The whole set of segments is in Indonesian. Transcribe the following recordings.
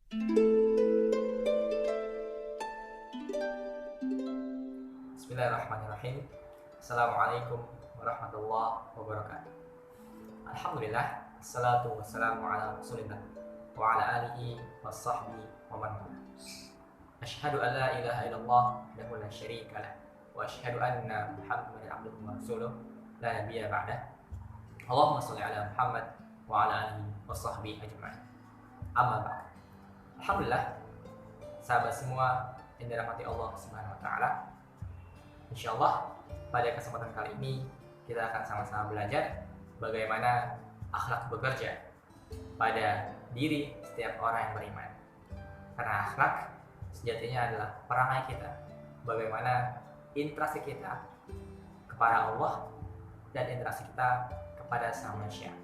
Bismillahirrahmanirrahim. Assalamualaikum warahmatullahi wabarakatuh. Alhamdulillah, assalatu wassalamu ala rasulillah wa ala alihi wa sahbihi wa man wala. Asyhadu an la ilaha illallah wahdahu la syarika lah wa asyhadu anna Muhammadan abduhu wa rasuluh la nabiyya ba'dah. Allahumma shalli ala Muhammad wa ala alihi wa sahbihi ajma'in. Amma ba'd. Alhamdulillah, sahabat semua yang dirahmati Allah Subhanahu wa taala. Insyaallah pada kesempatan kali ini kita akan sama-sama belajar bagaimana akhlak bekerja pada diri setiap orang yang beriman. Karena akhlak sejatinya adalah perangai kita, bagaimana interaksi kita kepada Allah dan interaksi kita kepada sama manusia.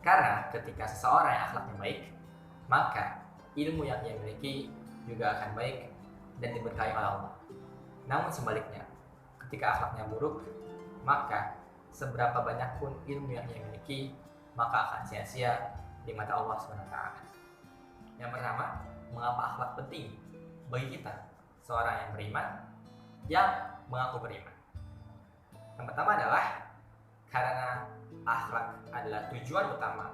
Karena ketika seseorang yang akhlaknya baik, maka ilmu yang ia miliki juga akan baik dan diberkahi oleh Allah. Namun sebaliknya, ketika akhlaknya buruk, maka seberapa banyak pun ilmu yang ia miliki, maka akan sia-sia di mata Allah SWT. Yang pertama, mengapa akhlak penting bagi kita, seorang yang beriman, yang mengaku beriman? Yang pertama adalah karena akhlak adalah tujuan utama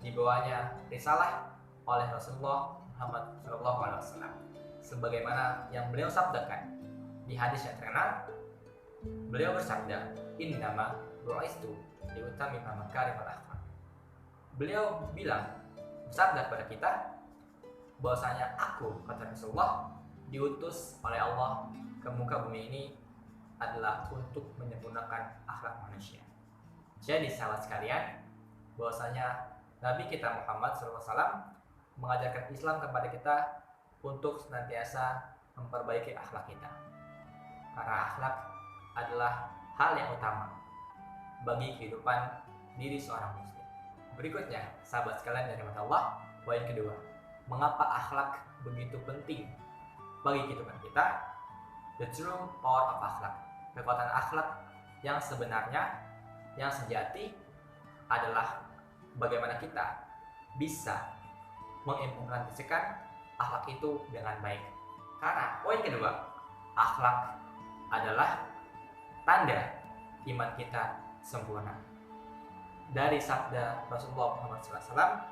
dibawanya risalah oleh Rasulullah Muhammad SAW. Sebagaimana yang beliau sabdakan di hadis yang terkenal, beliau bersabda, "Innama bu'istu liutammima makarimal akhlaq." Beliau bersabda kepada kita bahwasanya aku, kata Rasulullah, diutus oleh Allah ke muka bumi ini adalah untuk menyempurnakan akhlak manusia. Jadi sahabat sekalian, bahwasanya Nabi kita Muhammad SAW mengajarkan Islam kepada kita untuk senantiasa memperbaiki akhlak kita. Karena akhlak adalah hal yang utama bagi kehidupan diri seorang muslim. Berikutnya, sahabat sekalian dari mata Allah, poin kedua, mengapa akhlak begitu penting bagi kehidupan kita? The true power of akhlak. Kekuatan akhlak yang sebenarnya, yang sejati adalah bagaimana kita bisa mengimplementasikan akhlak itu dengan baik. Karena poin kedua, akhlak adalah tanda iman kita sempurna. Dari sabda Rasulullah Muhammad SAW,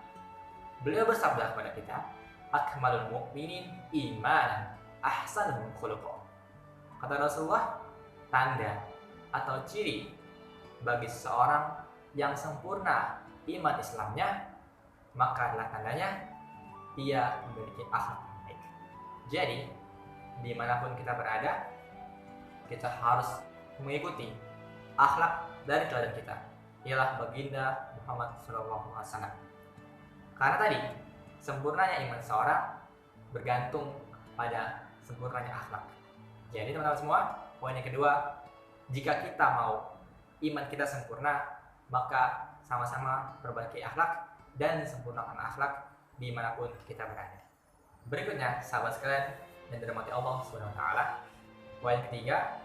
beliau bersabda kepada kita, "Akmalul mu'minin imanan ahsanuhum khuluqan." Kata Rasulullah, tanda atau ciri bagi seseorang yang sempurna iman Islamnya, maka adalah tandanya ia memiliki akhlak yang baik. Jadi, dimanapun kita berada, kita harus mengikuti akhlak dari teladan kita, ialah baginda Muhammad SAW. Karena tadi, sempurnanya iman seorang bergantung pada sempurnanya akhlak. Jadi teman-teman semua, poin yang kedua, jika kita mau iman kita sempurna, maka sama-sama perbaiki akhlak dan sempurnakan akhlak dimanapun kita berada. Berikutnya, sahabat sekalian yang dirahmati Allah SWT, poin ketiga,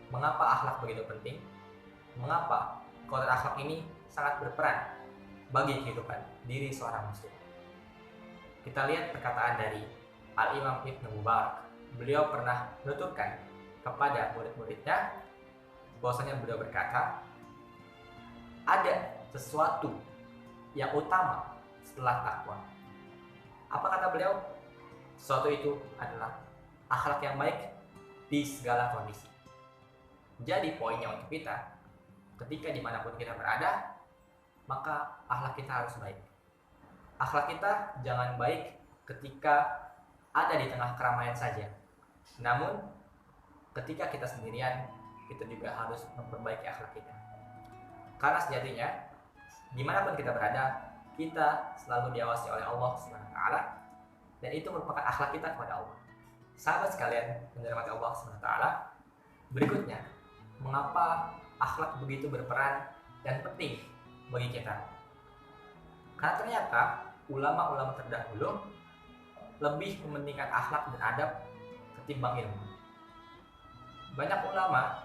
mengapa akhlak begitu penting? Mengapa kekuatan akhlak ini sangat berperan bagi kehidupan diri seorang muslim? Kita lihat perkataan dari Al-Imam Ibnu Mubarak. Beliau pernah menuturkan kepada murid-muridnya bahwasanya beliau berkata, ada sesuatu yang utama setelah takwa. Apa kata beliau? Sesuatu itu adalah akhlak yang baik di segala kondisi. Jadi poinnya untuk kita, ketika dimanapun kita berada, maka akhlak kita harus baik. Akhlak kita jangan baik ketika ada di tengah keramaian saja. Namun, ketika kita sendirian, kita juga harus memperbaiki akhlak kita. Karena sejatinya, dimanapun kita berada, kita selalu diawasi oleh Allah SWT, dan itu merupakan akhlak kita kepada Allah. Sahabat sekalian yang dirahmati Allah SWT, berikutnya, mengapa akhlak begitu berperan dan penting bagi kita? Karena ternyata ulama-ulama terdahulu lebih mementingkan akhlak dan adab ketimbang ilmu. Banyak ulama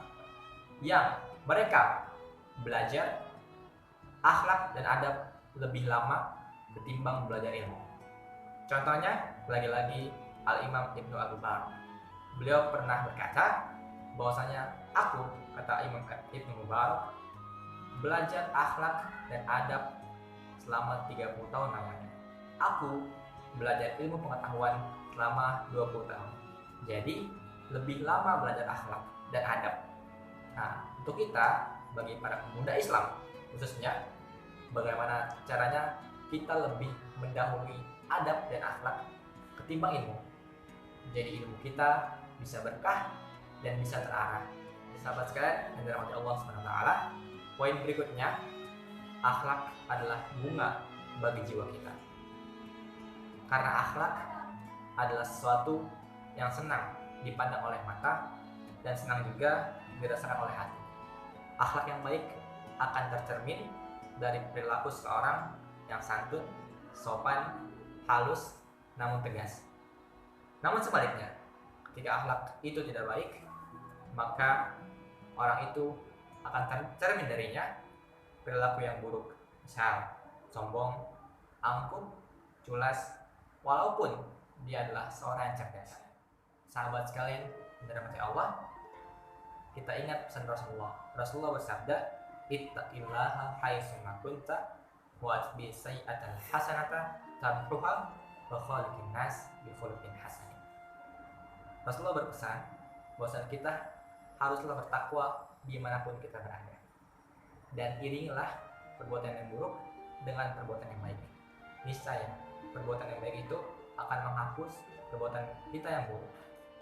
yang mereka belajar akhlak dan adab lebih lama ketimbang belajar ilmu. Contohnya, lagi-lagi Al-Imam Ibnu Abu Bakar. Beliau pernah berkata bahwasanya aku, kata Imam Ibnu Abu Bakar, belajar akhlak dan adab selama 30 tahun lamanya. Aku belajar ilmu pengetahuan selama 20 tahun. Jadi, lebih lama belajar akhlak dan adab. Nah, untuk kita, bagi para pemuda Islam khususnya, bagaimana caranya kita lebih mendahului adab dan akhlak ketimbang ilmu. Jadi ilmu kita bisa berkah dan bisa terarah. Sahabat sekalian yang dirahmati Allah SWT, poin berikutnya, akhlak adalah bunga bagi jiwa kita. Karena akhlak adalah sesuatu yang senang dipandang oleh mata dan senang juga dirasakan oleh hati. Akhlak yang baik akan tercermin dari perilaku seorang yang santun, sopan, halus, namun tegas. Namun sebaliknya, ketika akhlak itu tidak baik, maka orang itu akan tercermin darinya perilaku yang buruk, misal sombong, angkuh, culas, walaupun dia adalah seorang yang cerdas. Sahabat sekalian yang dirahmati Allah, kita ingat pesan Rasulullah. Rasulullah bersabda, "Ittaqillaha haitsu ma kunta wa atbi sayyi'atal hasanata tamhuha wa khaliqin nas bi khuluqin hasan." Rasulullah berpesan bahwa kita haruslah bertakwa dimanapun kita berada, dan iringilah perbuatan yang buruk dengan perbuatan yang baik. Niscaya perbuatan yang baik itu akan menghapus perbuatan kita yang buruk.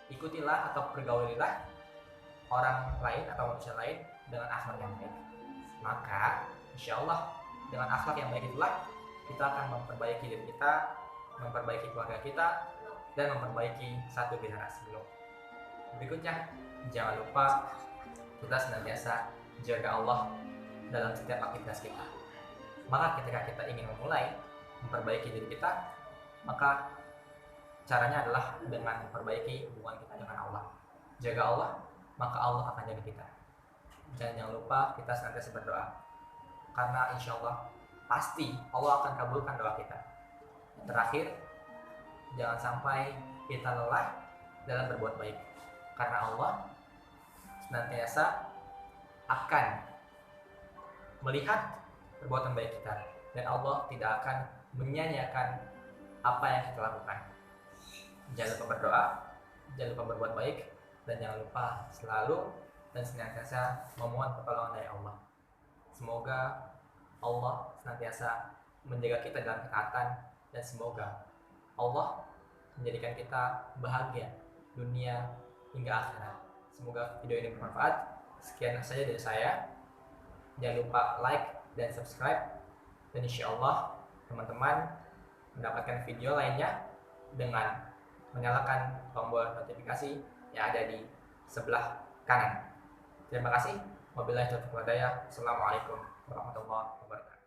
Ikutilah atau pergaulilah orang lain atau manusia lain dengan akhlak yang baik. Maka insya Allah dengan akhlak yang baik itulah kita akan memperbaiki diri kita, memperbaiki keluarga kita, dan memperbaiki satu generasi belum. Berikutnya, jangan lupa kita senantiasa jaga Allah dalam setiap aktivitas kita. Maka ketika kita ingin memulai memperbaiki diri kita, maka caranya adalah dengan memperbaiki hubungan kita dengan Allah. Jaga Allah, maka Allah akan jaga kita. Dan jangan lupa kita senantiasa berdoa, karena insya Allah pasti Allah akan kabulkan doa kita. Yang terakhir, jangan sampai kita lelah dalam berbuat baik, karena Allah senantiasa akan melihat perbuatan baik kita, dan Allah tidak akan menyia-nyiakan apa yang kita lakukan. Jangan lupa berdoa, jangan lupa berbuat baik, dan jangan lupa selalu dan senantiasa memohon pertolongan dari Allah. Semoga Allah senantiasa menjaga kita dalam ketaatan, dan semoga Allah menjadikan kita bahagia dunia hingga akhirat. Semoga video ini bermanfaat. Sekian saja dari saya. Jangan lupa like dan subscribe, dan insya Allah teman-teman mendapatkan video lainnya dengan menyalakan tombol notifikasi yang ada di sebelah kanan. Terima kasih. Wabillahi taufiq wal hidayah. Assalamualaikum warahmatullahi wabarakatuh.